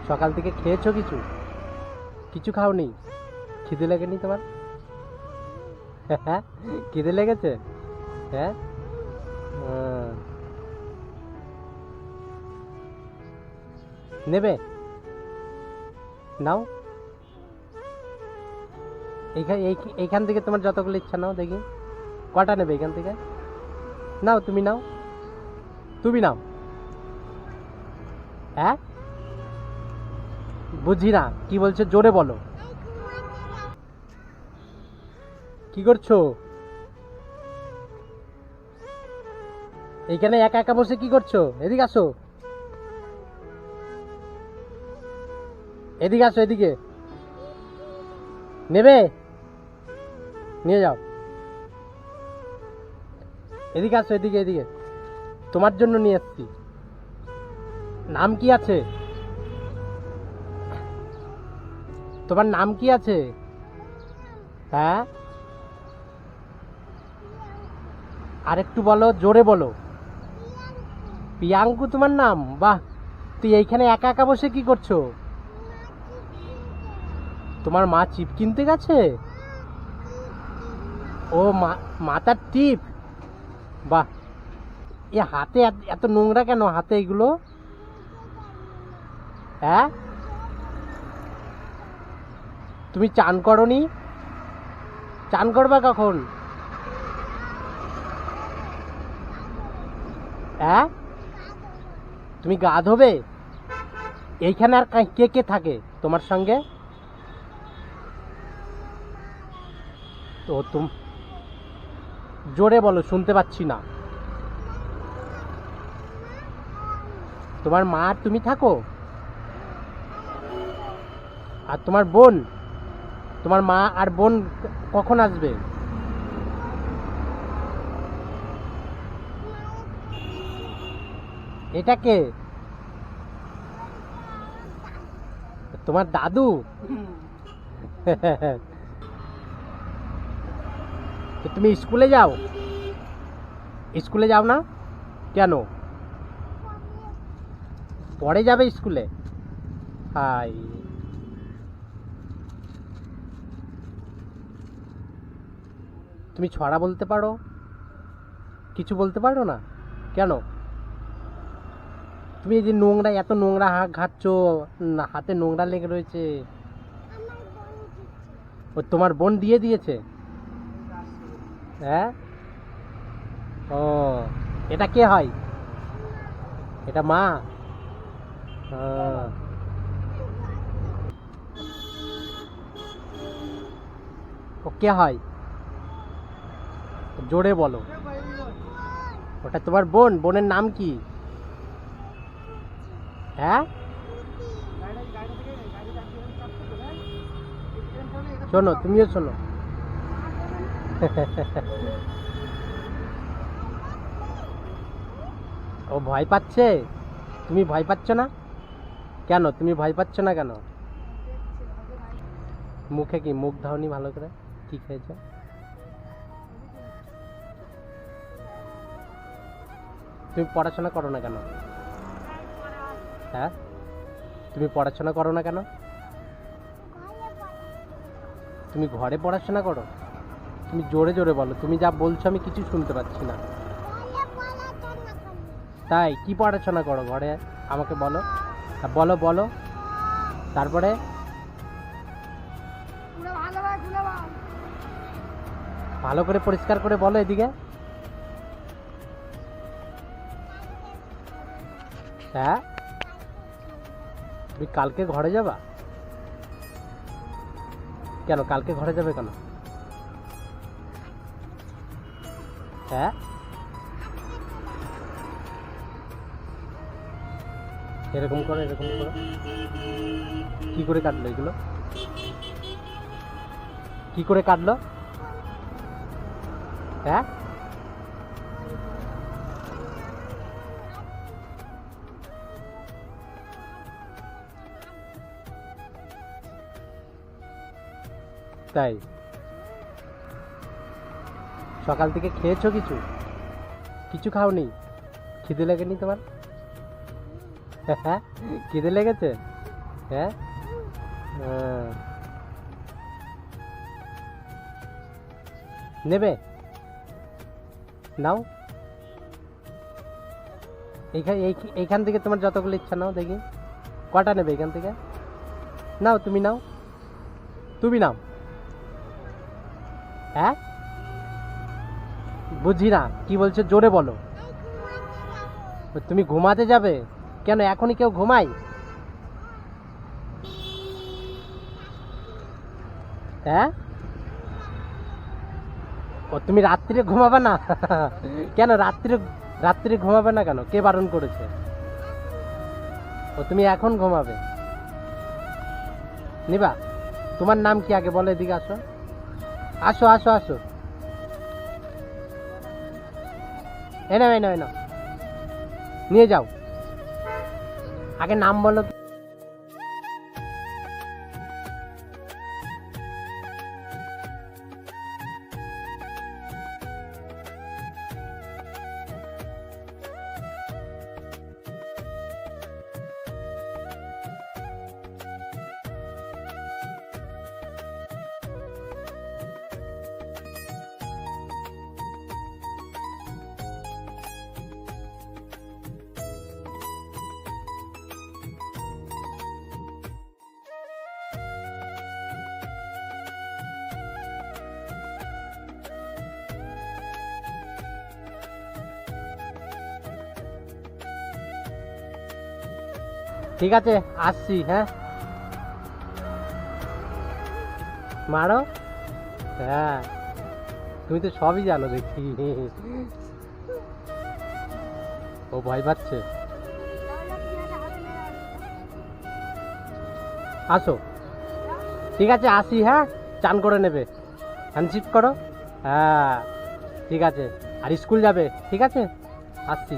সকাল থেকে খেয়েছো কিছু? কিছু খাওনি? খিদে লাগেনি তোমার? হ্যাঁ, খিদে লেগেছে? হ্যাঁ। আহ, নেবে? নাও। এইখান থেকে তোমার যতগুলো ইচ্ছা নাও, দেখি কটা নেবে এখান থেকে। নাও, তুমি নাও, তুমি নাও। হ্যাঁ, বুঝি না কি বলছো, জোরে বলো। কি করছো এইখানে একা একা বসে? কি করছো? এদিকে আসো, এদিকে আসো, এদিকে। নেবে? নিয়ে যাও। এদিকে আসো, এদিকে, এদিকে। তোমার জন্য নিয়ে এসছি। নাম কি আছে? তোমার নাম কি আছে? হ্যাঁ, আর একটু বলো, জোরে বলো। পিয়াঙ্কু তোমার নাম? বাহ। তুই এইখানে একা একা বসে কি করছো? তোমার মা চিপ কিনতে গেছে? ও মাথার টিপ। বাহ। এ হাতে এত নোংরা কেন হাতে এগুলো? হ্যাঁ, তুমি চান করনি? চান করবা কখন? হ্যাঁ, তুমি গা ধোবে? এইখানে আর কে কে থাকে তোমার সঙ্গে? তো জোরে বলো, শুনতে পাচ্ছি না। তোমার মা আর তুমি থাকো? আর তোমার বোন? তোমার মা আর বোন কখন আসবে? এটা কে? তোমার দাদু? তো তুমি স্কুলে যাও? স্কুলে যাও না কেন? পরে যাবে স্কুলে? হাই, তুমি ছড়া বলতে পারো? কিছু বলতে পারো না কেন? তুমি এই যে নোংরা, এত নোংরা ঘাটছ, হাতে নোংরা লেগে রয়েছে। ও তোমার বোন দিয়ে দিয়েছে? হ্যাঁ। ও, এটা কে হয়? এটা মা? আহ, ও কে হয়? জোরে বলো। ওটা তোমার বোন? বোনের নাম কি? হ্যাঁ, শোনো, তুমিও শোনো। ও ভয় পাচ্ছে? তুমি ভয় পাচ্ছ না কেন? তুমি ভয় পাচ্ছ না কেন? মুখে কি, মুখ ধাওনি ভালো করে? কি খেয়েছো? তুমি পড়াশোনা করো না কেন? হ্যাঁ, তুমি পড়াশোনা করো না কেন? তুমি ঘরে পড়াশোনা করো? তুমি জোরে জোরে বলো, তুমি যা বলছো আমি কিছু শুনতে পাচ্ছি না। তাই কি পড়াশোনা করো ঘরে? আমাকে বলো। বলো বলো, তারপরে ভালো করে পরিষ্কার করে বলো। এদিকে। হ্যাঁ, তুমি কালকে ঘরে যাবা কেন? কালকে ঘরে যাবে কেন? হ্যাঁ, এরকম করো, এরকম করো। কি করে কাটলো এগুলো? কি করে কাটলো? হ্যাঁ, তাই সকাল থেকে খেয়েছো কিছু? কিছু খাওনি? খিদে লাগেনি তোমার? হ্যাঁ, খিদে লেগেছে? হ্যাঁ হ্যাঁ। নেবে নাও, এইখান থেকে তোমার যতগুলো ইচ্ছা নাও দেখি, কটা নেবে এখান থেকে? নাও, তুমি নাও, তুমি নাও। হ্যাঁ বুঝি না কি বলছো, জোরে বলো। তুমি ঘুমাতে যাবে? কেন, এখনই কেউ ঘুমায়? হ্যাঁ, ও তুমি রাত্রিরে ঘুমাবে না? কেন রাত্রিরে ঘুমাবে না কেন, কে বারণ করেছে? ও তুমি এখন ঘুমাবে? নিবা? তোমার নাম কি আগে বলো, এদিকে আসো, আসো আসো আসো, এনাও এনাও এনাও, নিয়ে যাও, আগে নাম বলো। ঠিক আছে, আসছি। হ্যাঁ, মারো। হ্যাঁ, তুমি তো সবই জানো দেখি। ও ভয় পাচ্ছে। আসো, ঠিক আছে আসি। হ্যাঁ, চান করে নেবে, হ্যান্ডশিপ করো। হ্যাঁ ঠিক আছে, আর স্কুল যাবে? ঠিক আছে, আসছি।